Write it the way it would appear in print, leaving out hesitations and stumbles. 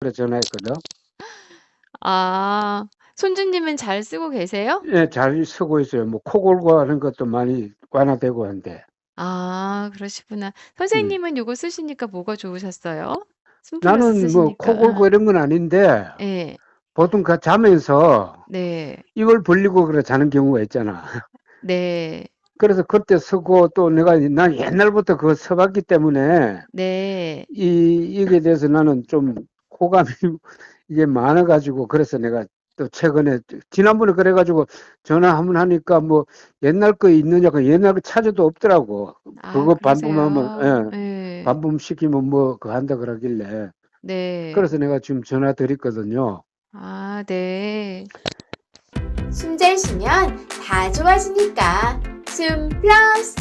그래 전화했거든. 아, 손주님은 잘 쓰고 계세요? 예, 잘 쓰고 있어요. 뭐 코 골고 하는 것도 많이 완화되고 한데. 아, 그러시구나. 음. 선생님은 요거 쓰시니까 뭐가 좋으셨어요? 숨플러스 나는 뭐 코 골고 쓰시니까. 이런 건 아닌데 예, 보통 자면서 네, 입을 벌리고 그래 자는 경우가 있잖아. 네, 그래서 그때 쓰고 또 내가 난 옛날부터 그거 써봤기 때문에 네. 이게 대해서 나는 좀 호감이 이게 많아가지고 그래서 내가 또 최근에 지난번에 그래가지고 전화 한번 하니까 뭐 옛날 거 있느냐 그 옛날 거 찾아도 없더라고. 아, 그거 반품하면 그러세요? 예, 예, 반품시키면 뭐 그거 한다 그러길래 네. 그래서 내가 지금 전화 드렸거든요. 아, 네. 숨 잘 쉬면 다 좋아지니까 숨 플러스